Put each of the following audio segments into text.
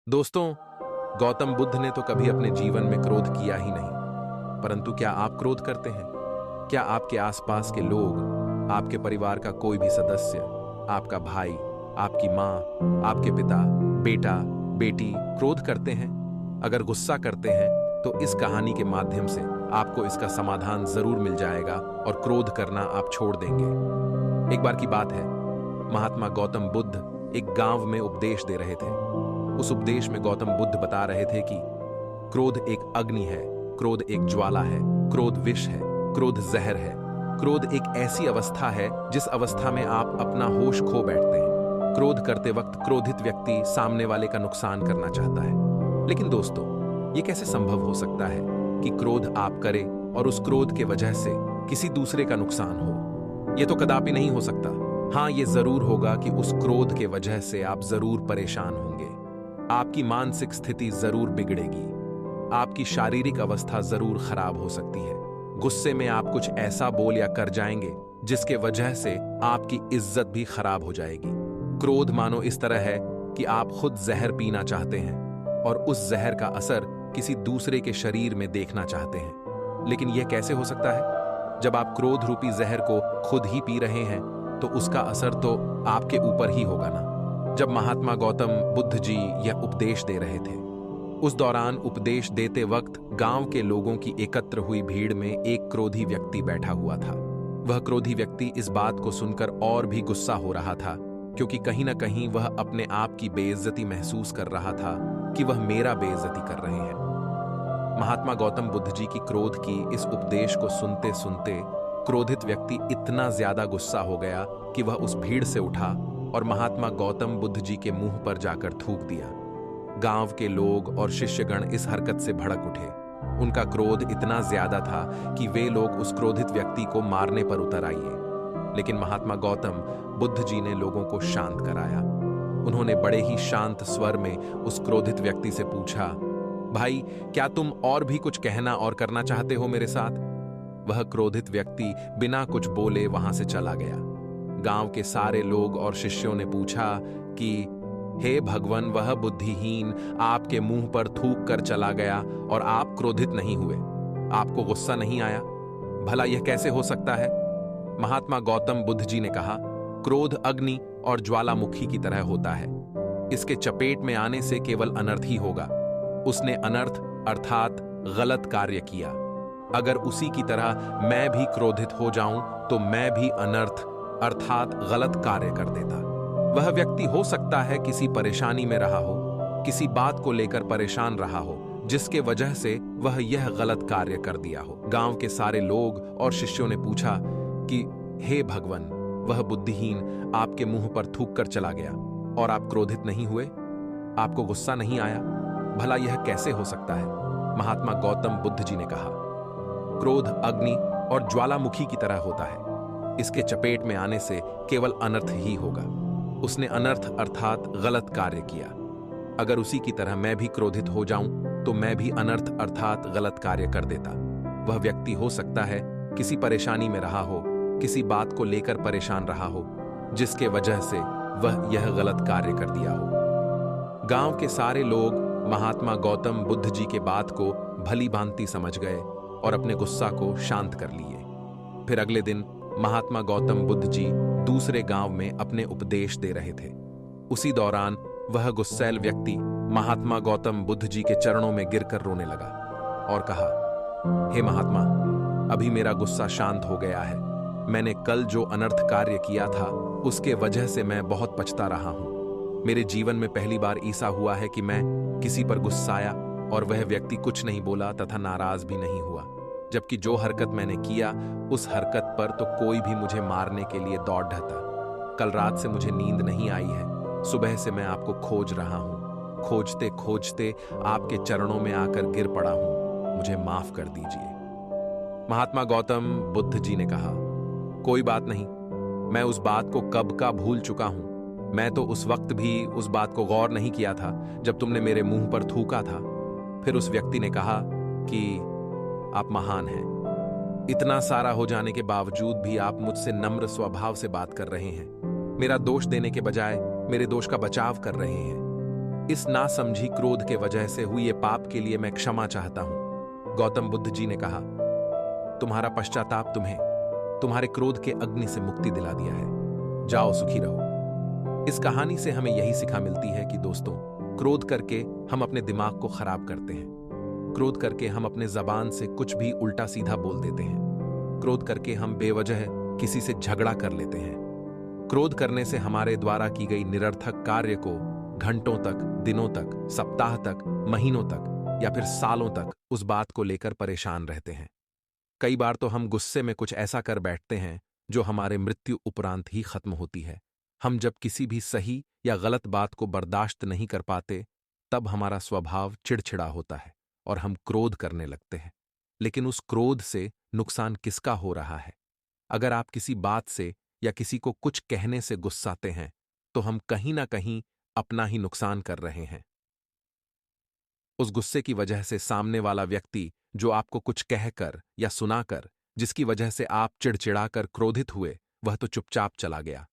दोस्तों, गौतम बुद्ध ने तो कभी अपने जीवन में क्रोध किया ही नहीं। परंतु क्या आप क्रोध करते हैं? क्या आपके आसपास के लोग, आपके परिवार का कोई भी सदस्य, आपका भाई, आपकी माँ, आपके पिता, बेटा, बेटी क्रोध करते हैं? अगर गुस्सा करते हैं तो इस कहानी के माध्यम से आपको इसका समाधान जरूर मिल जाएगा और क्रोध करना आप छोड़ देंगे। एक बार की बात है, महात्मा गौतम बुद्ध एक गांव में उपदेश दे रहे थे। उस उपदेश में गौतम बुद्ध बता रहे थे कि क्रोध एक अग्नि है, क्रोध एक ज्वाला है, क्रोध विष है, क्रोध जहर है। क्रोध एक ऐसी अवस्था है जिस अवस्था में आप अपना होश खो बैठते हैं। क्रोध करते वक्त क्रोधित व्यक्ति सामने वाले का नुकसान करना चाहता है। लेकिन दोस्तों, यह कैसे संभव हो सकता है कि क्रोध आप करें और उस क्रोध के वजह से किसी दूसरे का नुकसान हो? यह तो कदापि नहीं हो सकता। हाँ, यह जरूर होगा कि उस क्रोध के वजह से आप जरूर परेशान होंगे, आपकी मानसिक स्थिति जरूर बिगड़ेगी, आपकी शारीरिक अवस्था जरूर खराब हो सकती है। गुस्से में आप कुछ ऐसा बोल या कर जाएंगे जिसके वजह से आपकी इज्जत भी खराब हो जाएगी। क्रोध मानो इस तरह है कि आप खुद जहर पीना चाहते हैं और उस जहर का असर किसी दूसरे के शरीर में देखना चाहते हैं। लेकिन यह कैसे हो सकता है? जब आप क्रोध रूपी जहर को खुद ही पी रहे हैं तो उसका असर तो आपके ऊपर ही होगा ना। जब महात्मा गौतम बुद्ध जी यह उपदेश दे रहे थे, उस दौरान उपदेश देते वक्त गांव के लोगों की एकत्र हुई भीड़ में एक क्रोधी व्यक्ति बैठा हुआ था। वह क्रोधी व्यक्ति इस बात को सुनकर और भी गुस्सा हो रहा था, क्योंकि कहीं ना कहीं वह अपने आप की बेइज्जती महसूस कर रहा था कि वह मेरा बेइज्जती कर रहे हैं। महात्मा गौतम बुद्ध जी की क्रोध की इस उपदेश को सुनते सुनते क्रोधित व्यक्ति इतना ज्यादा गुस्सा हो गया कि वह उस भीड़ से उठा और महात्मा गौतम बुद्ध जी के मुंह पर जाकर थूक दिया। गांव के लोग और शिष्यगण इस हरकत से भड़क उठे। उनका क्रोध इतना ज्यादा था कि वे लोग उस क्रोधित व्यक्ति को मारने पर उतर आए। लेकिन महात्मा गौतम बुद्ध जी ने लोगों को शांत कराया। उन्होंने बड़े ही शांत स्वर में उस क्रोधित व्यक्ति से पूछा, भाई, क्या तुम और भी कुछ कहना और करना चाहते हो मेरे साथ? वह क्रोधित व्यक्ति बिना कुछ बोले वहां से चला गया। गांव के सारे लोग और शिष्यों ने पूछा कि हे भगवान, वह बुद्धिहीन आपके मुंह पर थूक कर चला गया और आप क्रोधित नहीं हुए, आपको गुस्सा नहीं आया? भला यह कैसे हो सकता है? महात्मा गौतम बुद्ध जी ने कहा, क्रोध अग्नि और ज्वालामुखी की तरह होता है। इसके चपेट में आने से केवल अनर्थ ही होगा। उसने अनर्थ अर्थात गलत कार्य किया। अगर उसी की तरह मैं भी क्रोधित हो जाऊं तो मैं भी अनर्थ अर्थात गलत कार्य कर देता। वह व्यक्ति हो सकता है किसी परेशानी में रहा हो, किसी बात को लेकर परेशान रहा हो, जिसके वजह से वह यह गलत कार्य कर दिया हो। गांव के सारे लोग और शिष्यों ने पूछा कि हे भगवान, वह बुद्धिहीन आपके मुंह पर थूक कर चला गया और आप क्रोधित नहीं हुए, आपको गुस्सा नहीं आया? भला यह कैसे हो सकता है? महात्मा गौतम बुद्ध जी ने कहा, क्रोध अग्नि और ज्वालामुखी की तरह होता है। इसके चपेट में आने से केवल अनर्थ ही होगा। उसने अनर्थ अर्थात गलत कार्य किया। अगर उसी की तरह मैं भी क्रोधित हो जाऊं तो मैं भी अनर्थ अर्थात गलत कार्य कर देता। वह व्यक्ति हो सकता है किसी परेशानी में रहा हो, किसी बात को लेकर परेशान रहा हो, जिसके वजह से वह यह गलत कार्य कर दिया हो। गांव के सारे लोग महात्मा गौतम बुद्ध जी के बात को भली भांति समझ गए और अपने गुस्सा को शांत कर लिए। फिर अगले दिन महात्मा गौतम बुद्ध जी दूसरे गांव में अपने उपदेश दे रहे थे। उसी दौरान वह गुस्सैल व्यक्ति महात्मा गौतम बुद्ध जी के चरणों में गिरकर रोने लगा और कहा, हे महात्मा, अभी मेरा गुस्सा शांत हो गया है। मैंने कल जो अनर्थ कार्य किया था उसके वजह से मैं बहुत पछता रहा हूं। मेरे जीवन में पहली बार ऐसा हुआ है कि मैं किसी पर गुस्साया और वह व्यक्ति कुछ नहीं बोला तथा नाराज भी नहीं हुआ, जबकि जो हरकत मैंने किया उस हरकत पर तो कोई भी मुझे मारने के लिए दौड़ ढता। कल रात से मुझे नींद नहीं आई है। सुबह से मैं आपको खोज रहा हूं। खोजते खोजते आपके चरणों में आकर गिर पड़ा हूं। मुझे माफ कर दीजिए। महात्मा गौतम बुद्ध जी ने कहा, कोई बात नहीं, मैं उस बात को कब का भूल चुका हूं। मैं तो उस वक्त भी उस बात को गौर नहीं किया था जब तुमने मेरे मुंह पर थूका था। फिर उस व्यक्ति ने कहा कि आप महान हैं। इतना सारा हो जाने के बावजूद भी आप मुझसे नम्र स्वभाव से बात कर रहे हैं। मेरा दोष देने के बजाय मेरे दोष का बचाव कर रहे हैं। इस नासमझी क्रोध के वजह से हुए पाप के लिए मैं क्षमा चाहता हूं। गौतम बुद्ध जी ने कहा, तुम्हारा पश्चाताप तुम्हें तुम्हारे क्रोध के अग्नि से मुक्ति दिला दिया है। जाओ सुखी रहो। इस कहानी से हमें यही सिखा मिलती है कि दोस्तों, क्रोध करके हम अपने दिमाग को खराब करते हैं। क्रोध करके हम अपने जबान से कुछ भी उल्टा सीधा बोल देते हैं। क्रोध करके हम बेवजह किसी से झगड़ा कर लेते हैं। क्रोध करने से हमारे द्वारा की गई निरर्थक कार्य को घंटों तक, दिनों तक, सप्ताह तक, महीनों तक या फिर सालों तक उस बात को लेकर परेशान रहते हैं। कई बार तो हम गुस्से में कुछ ऐसा कर बैठते हैं जो हमारे मृत्यु उपरांत ही खत्म होती है। हम जब किसी भी सही या गलत बात को बर्दाश्त नहीं कर पाते, तब हमारा स्वभाव चिड़चिड़ा होता है और हम क्रोध करने लगते हैं। लेकिन उस क्रोध से नुकसान किसका हो रहा है? अगर आप किसी बात से या किसी को कुछ कहने से गुस्साते हैं, तो हम कहीं ना कहीं अपना ही नुकसान कर रहे हैं। उस गुस्से की वजह से सामने वाला व्यक्ति जो आपको कुछ कहकर या सुनाकर, जिसकी वजह से आप चिड़चिड़ाकर क्रोधित हुए, वह तो चुपचाप चला गया।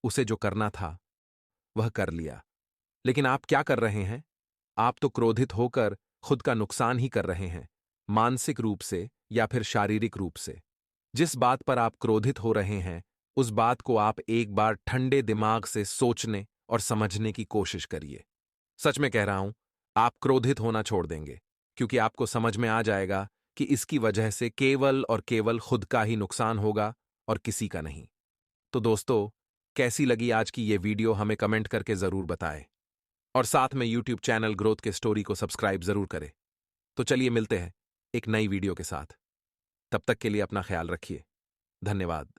उसे जो करना था वह कर लिया। लेकिन आप क्या कर रहे हैं? आप तो क्रोधित होकर खुद का नुकसान ही कर रहे हैं, मानसिक रूप से या फिर शारीरिक रूप से। जिस बात पर आप क्रोधित हो रहे हैं, उस बात को आप एक बार ठंडे दिमाग से सोचने और समझने की कोशिश करिए। सच में कह रहा हूं, आप क्रोधित होना छोड़ देंगे, क्योंकि आपको समझ में आ जाएगा कि इसकी वजह से केवल और केवल खुद का ही नुकसान होगा और किसी का नहीं। तो दोस्तों, कैसी लगी आज की ये वीडियो हमें कमेंट करके जरूर बताएं और साथ में यूट्यूब चैनल ग्रोथ के स्टोरी को सब्सक्राइब जरूर करें। तो चलिए मिलते हैं एक नई वीडियो के साथ। तब तक के लिए अपना ख्याल रखिए। धन्यवाद।